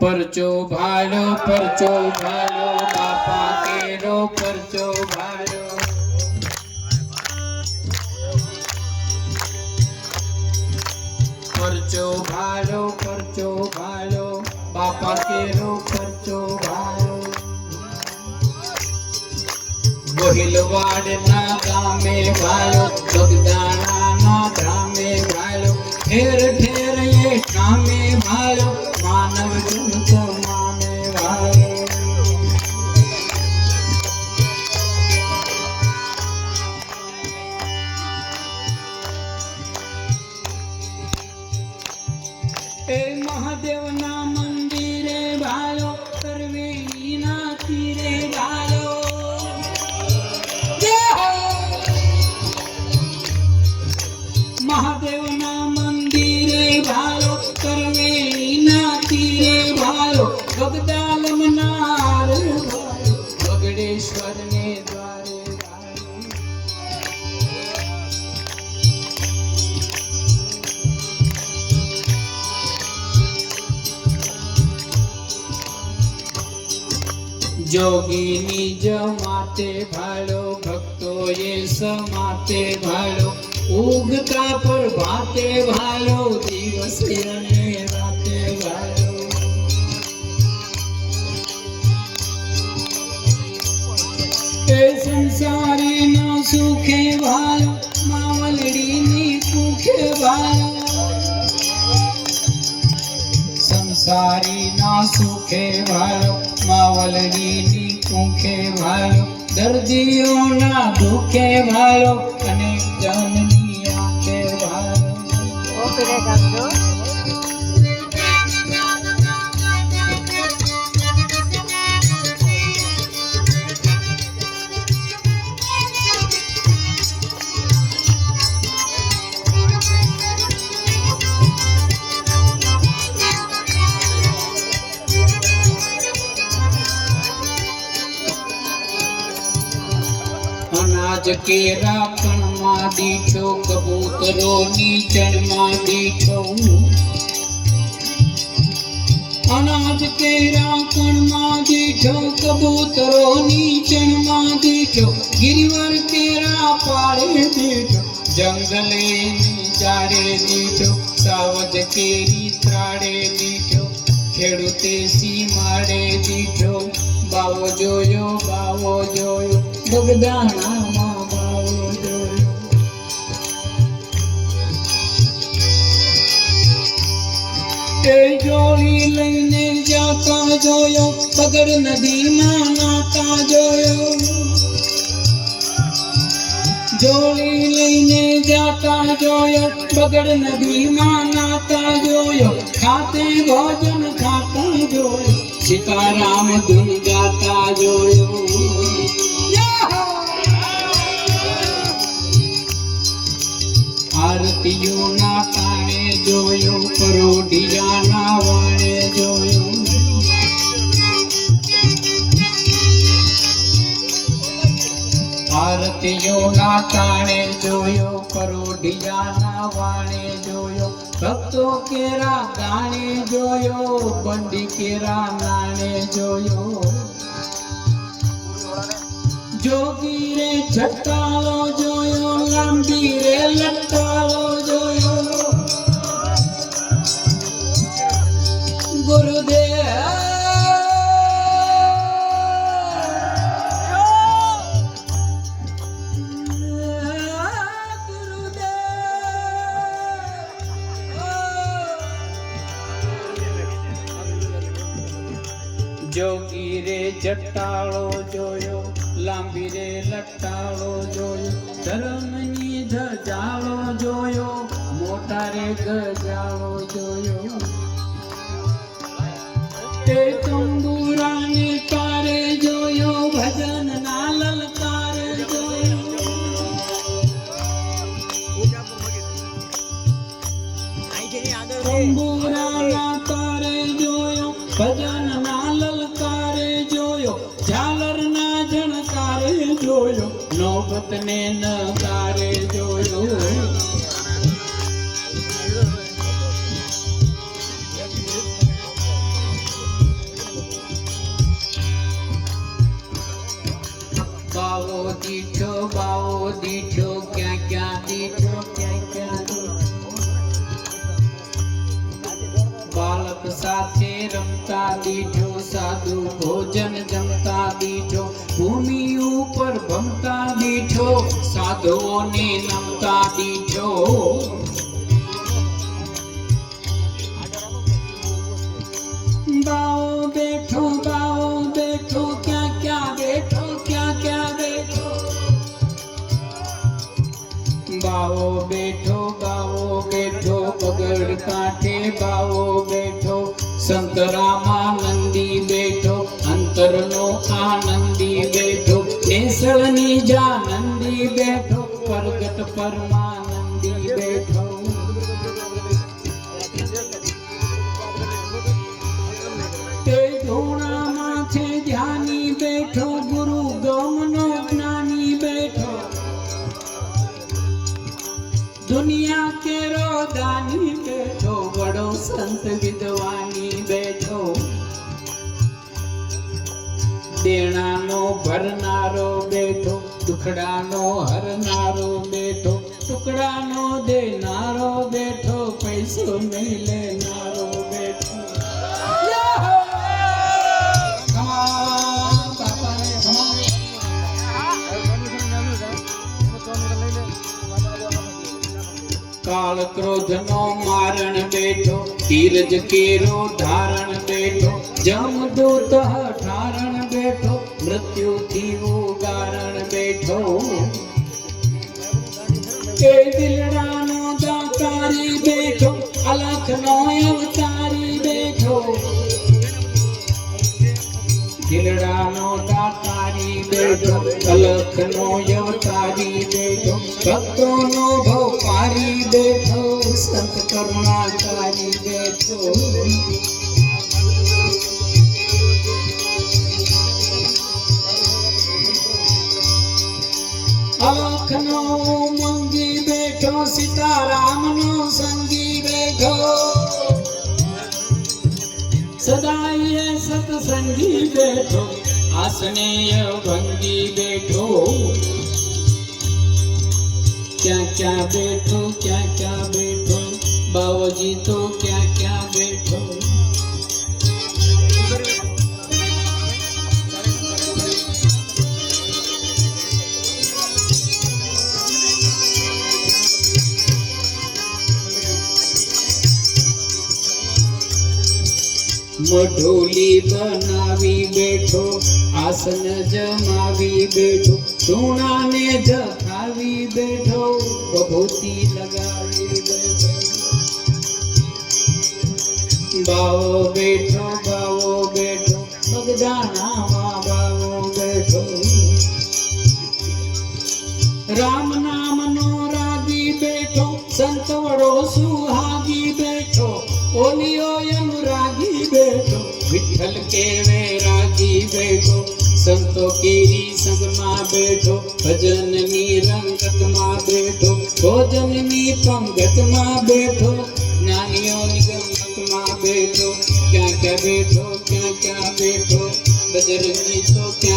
परचो भालो बापा केरो परचो भालो। परचो भालो बापा केरो परचो भालो। गोहिलवाड़ ना गामे भालो बगदाना ना धामे भालो। ठेर ठेर ये ठामे भालो मानव जन तो मामे भालो। ए महादेव ना मंदिरे भालो करवेली ना तीरे भालो। महादेव ना मंदिरे भालो करवेली ना तीरे भालो। बगदाल मनार भालो बगड़ेश्वर ने द्वारे भालो। जोगिनी जमाते भालो भक्तो ये समाते भालो। उगता पर भाते भालो दिवस ने राते भालो। ए संसारी ना सुखे भालो मावलड़ी नी कुखे भालो। संसारी ना सुखे भालो मावलड़ी नी कुखे भालो। दर्दियों ना दुखे भालो अने जननी आके भालो। ओ पेरे काढतो अनाज केरा कण मां दीठो कबूतरो नीचण मां दीठो। अनाज केरा कण मां दीठो कबूतरो नीचण मां दीठो। गिरिवर केरा पाड़े दीठो जंगले जाड़े दीठो। सावज केरी त्राड़े दीठो खेडूते सीमाड़े दीठो। बावो जोयो बगदाना मां बावो जोयो। ए जोड़ी लईने जाता जोयो बगड़ नदी मां नाता जोयो। जोड़ी लईने जाता जोयो बगड़ नदी मां नाता जोयो। खाते भोजन खाता जोयो सीताराम धुन गाता जोयो। आरतियों ना ताणे जोयो परोढ़िया ना वाणे जोयो। आरतियों ना ताणे जोयो परोढ़िया ना वाणे जोयो। भक्तों केरा गाणे जोयो बंडी केरा नाणे जोयो। जोगी रे छटालो जोयो लांबी रे लटालो जोयो। गुरुदेव जोगी रे जटालो जोयो लांबी रे लटालो जोयो। धर्मनी धजालो जोयो मोटा रे गजालो जोयो। ते तंबूरा ने तारे जोयो भजन ना ललकारे जोयो। तंबूरा ना तारे जोयो भजन ना ललकारे जोयो। झालर ना झणकारे जोयो नौबत ने नकारे जोयो। ગમતા દીઠો સાધુઓને નમતા દીઠો બાવો બેઠો ક્યાં ક્યાં બેઠો ક્યાં ક્યાં બેઠો બાવો બેઠો પગડ કાંઠે બાવો બેઠો સંતરામાનંદી બેઠો અંતરનો આનંદી બેઠો નેસળની જાનંદી બેઠો પ્રગટ પરમાનંદી બેઠો તે ધૂણામાં છે ધ્યાની બેઠો ગુરુ ગમનો જ્ઞાની બેઠો દુનિયા કેરો દાની બેઠો બડો સંત વિદ્વાની બેઠો દેણાનો ભરનારો બેઠો દુખડાનો હરનારો બેઠો ટુકડાનો દેનારો બેઠો પૈસો નહીં લેનારો બેઠો કાળ ક્રોધનો મારણ બેઠો ધીરજ કેરો ધારણ બેઠો જમદૂત ઠારણ બેઠો મૃત્યુથી ઉગારણ બેઠો એ દિલડાનો દાતારી બેઠો અલખનો અવતારી બેઠો દિલડાનો દાતારી બેઠો અલખનો અવતારી બેઠો ભક્તોનો ભવ પારી બેઠો સંત કરુણાકારી બેઠો અલખનો મંગી બેઠો સીતારામનો સંગી બેઠો સદાય સતસંગી બેઠો આસનેય ભંગી બેઠો ક્યાં બેઠો બાવજી તો ક્યાં બેઠો મઢોલી બનાવી બેઠો આસન જમાવી બેઠો ધૂણાને જખાવી બેઠો વિભૂતિ લગાવી બેઠો બાવો બેઠો બગદાણામાં બાવો બેઠો રામ નામનો રાગી બેઠો સંત વડો સુહાગી બેઠો ઓલિયો અનુરાગી બેઠો વિઠ્ઠલ કેવે રાગી બેઠો સંતો કેરી સંગમાં બેઠો ભજનની રંગતમાં બેઠો ભોજનની પંગતમાં બેઠો જ્ઞાનીઓની ગમતમાં બેઠો ક્યાં બેઠો બજરંગી તો ક્યાં